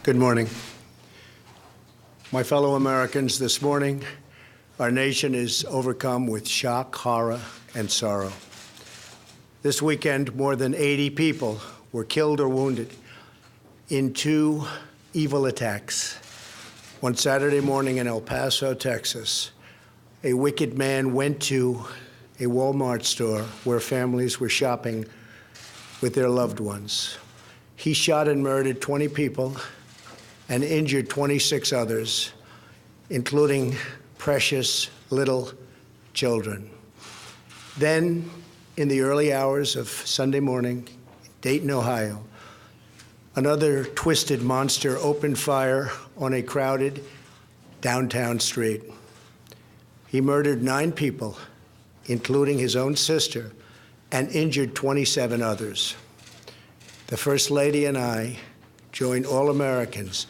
Good morning. My fellow Americans, this morning, our nation is overcome with shock, horror, and sorrow. This weekend, more than 80 people were killed or wounded in two evil attacks. One Saturday morning in El Paso, Texas, a wicked man went to a Walmart store where families were shopping with their loved ones. He shot and murdered 20 people and injured 26 others, including precious little children. Then, in the early hours of Sunday morning, Dayton, Ohio, another twisted monster opened fire on a crowded downtown street. He murdered 9 people, including his own sister, and injured 27 others. The First Lady and I join all Americans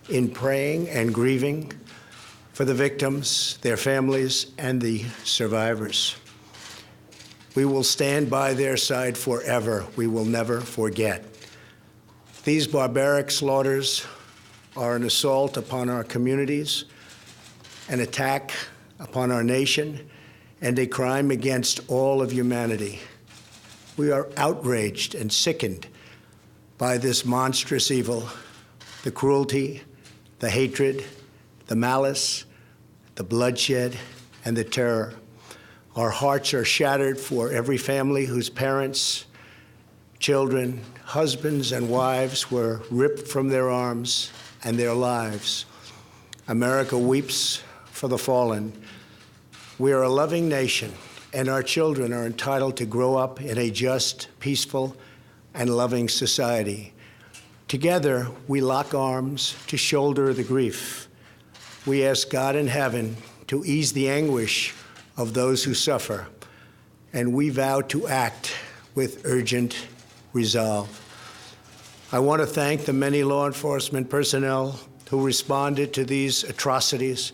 in praying and grieving for the victims, their families, and the survivors. We will stand by their side forever. We will never forget. These barbaric slaughters are an assault upon our communities, an attack upon our nation, and a crime against all of humanity. We are outraged and sickened by this monstrous evil, the cruelty, the hatred, the malice, the bloodshed, and the terror. Our hearts are shattered for every family whose parents, children, husbands, and wives were ripped from their arms and their lives. America weeps for the fallen. We are a loving nation, and our children are entitled to grow up in a just, peaceful, and loving society. Together, we lock arms to shoulder the grief. We ask God in heaven to ease the anguish of those who suffer, and we vow to act with urgent resolve. I want to thank the many law enforcement personnel who responded to these atrocities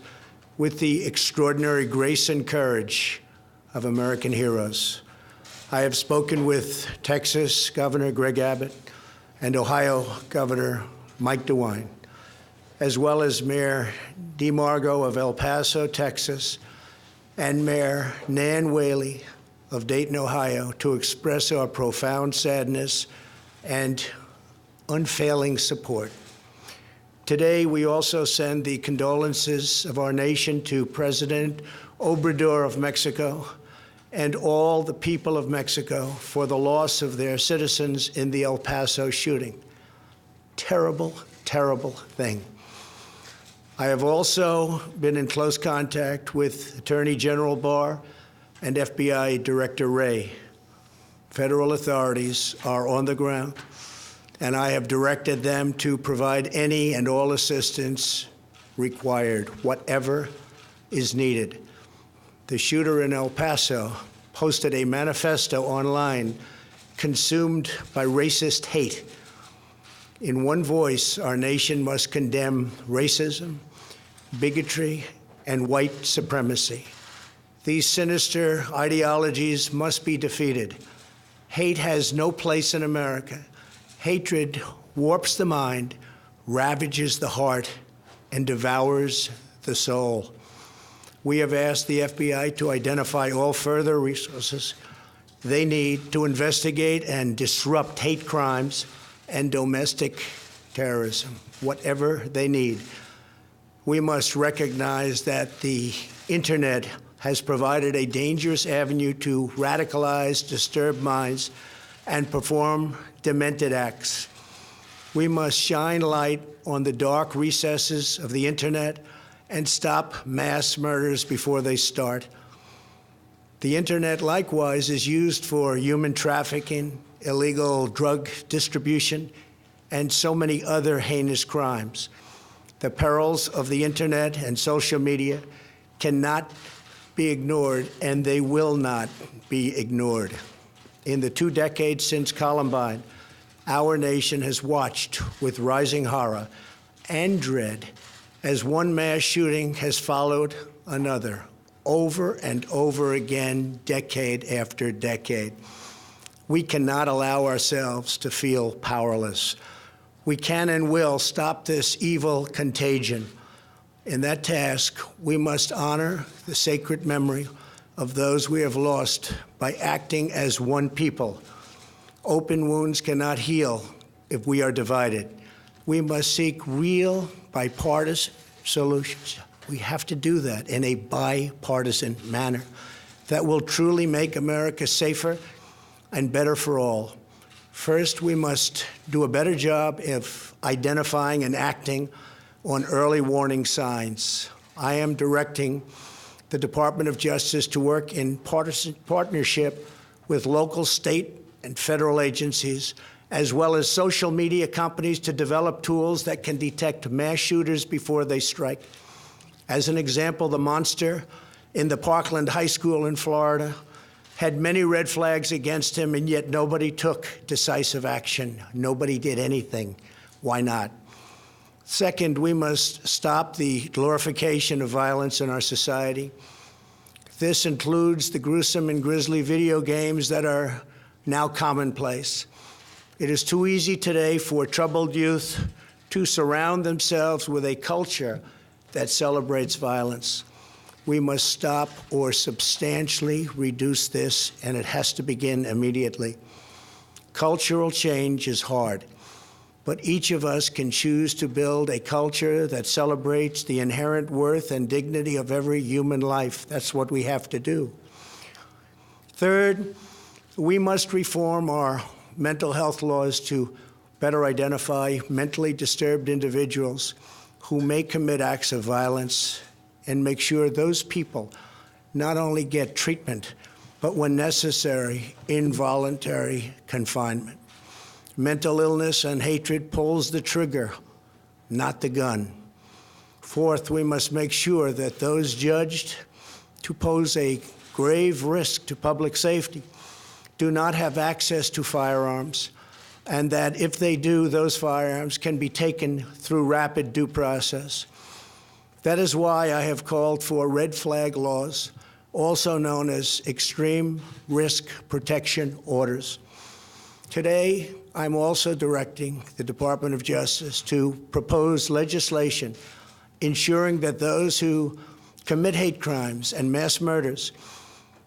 with the extraordinary grace and courage of American heroes. I have spoken with Texas Governor Greg Abbott and Ohio Governor Mike DeWine, as well as Mayor DeMargo of El Paso, Texas, and Mayor Nan Whaley of Dayton, Ohio, to express our profound sadness and unfailing support. Today, we also send the condolences of our nation to President Obrador of Mexico and all the people of Mexico for the loss of their citizens in the El Paso shooting. Terrible, terrible thing. I have also been in close contact with Attorney General Barr and FBI Director Wray. Federal authorities are on the ground, and I have directed them to provide any and all assistance required, whatever is needed. The shooter in El Paso posted a manifesto online consumed by racist hate. In one voice, our nation must condemn racism, bigotry, and white supremacy. These sinister ideologies must be defeated. Hate has no place in America. Hatred warps the mind, ravages the heart, and devours the soul. We have asked the FBI to identify all further resources they need to investigate and disrupt hate crimes and domestic terrorism, whatever they need. We must recognize that the internet has provided a dangerous avenue to radicalize disturbed minds and perform demented acts. We must shine light on the dark recesses of the internet and stop mass murders before they start. The internet, likewise, is used for human trafficking, illegal drug distribution, and so many other heinous crimes. The perils of the internet and social media cannot be ignored, and they will not be ignored. In the 2 decades since Columbine, our nation has watched with rising horror and dread as one mass shooting has followed another, over and over again, decade after decade. We cannot allow ourselves to feel powerless. We can and will stop this evil contagion. In that task, we must honor the sacred memory of those we have lost by acting as one people. Open wounds cannot heal if we are divided. We must seek real bipartisan solutions. We have to do that in a bipartisan manner that will truly make America safer and better for all. First, we must do a better job of identifying and acting on early warning signs. I am directing the Department of Justice to work in partnership with local, state, and federal agencies, as well as social media companies, to develop tools that can detect mass shooters before they strike. As an example, the monster in the Parkland High School in Florida had many red flags against him, and yet nobody took decisive action. Nobody did anything. Why not? Second, we must stop the glorification of violence in our society. This includes the gruesome and grisly video games that are now commonplace. It is too easy today for troubled youth to surround themselves with a culture that celebrates violence. We must stop or substantially reduce this, and it has to begin immediately. Cultural change is hard, but each of us can choose to build a culture that celebrates the inherent worth and dignity of every human life. That's what we have to do. Third, we must reform our mental health laws to better identify mentally disturbed individuals who may commit acts of violence and make sure those people not only get treatment, but when necessary, involuntary confinement. Mental illness and hatred pulls the trigger, not the gun. Fourth, we must make sure that those judged to pose a grave risk to public safety do not have access to firearms, and that if they do, those firearms can be taken through rapid due process. That is why I have called for red flag laws, also known as extreme risk protection orders. Today, I'm also directing the Department of Justice to propose legislation ensuring that those who commit hate crimes and mass murders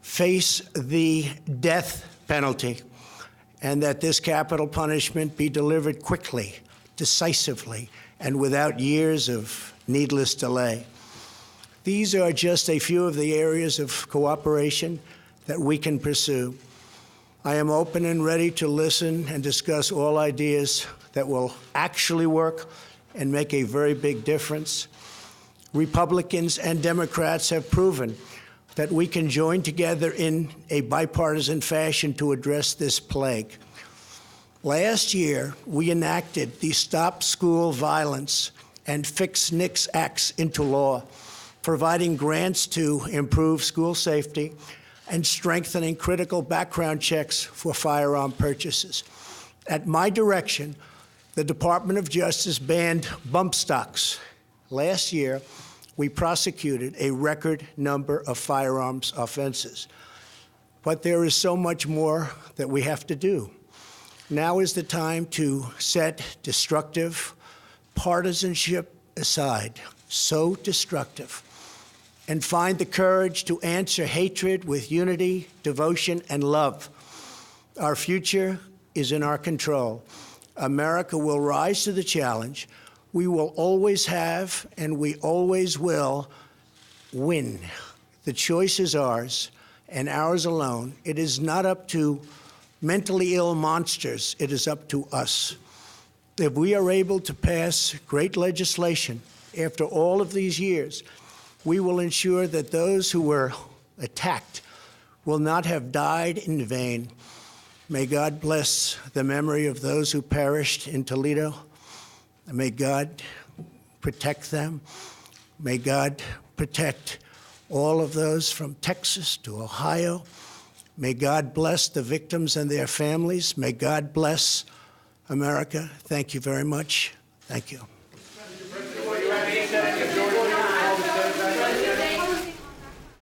face the death penalty, and that this capital punishment be delivered quickly, decisively, and without years of needless delay. These are just a few of the areas of cooperation that we can pursue. I am open and ready to listen and discuss all ideas that will actually work and make a very big difference. Republicans and Democrats have proven that we can join together in a bipartisan fashion to address this plague. Last year, we enacted the Stop School Violence and Fix NICS Acts into law, providing grants to improve school safety and strengthening critical background checks for firearm purchases. At my direction, the Department of Justice banned bump stocks. Last year, we prosecuted a record number of firearms offenses. But there is so much more that we have to do. Now is the time to set destructive partisanship aside, so destructive, and find the courage to answer hatred with unity, devotion, and love. Our future is in our control. America will rise to the challenge. We will always have, and we always will, win. The choice is ours, and ours alone. It is not up to mentally ill monsters. It is up to us. If we are able to pass great legislation after all of these years, we will ensure that those who were attacked will not have died in vain. May God bless the memory of those who perished in Toledo. May God protect them. May God protect all of those from Texas to Ohio. May God bless the victims and their families. May God bless America. Thank you very much. Thank you.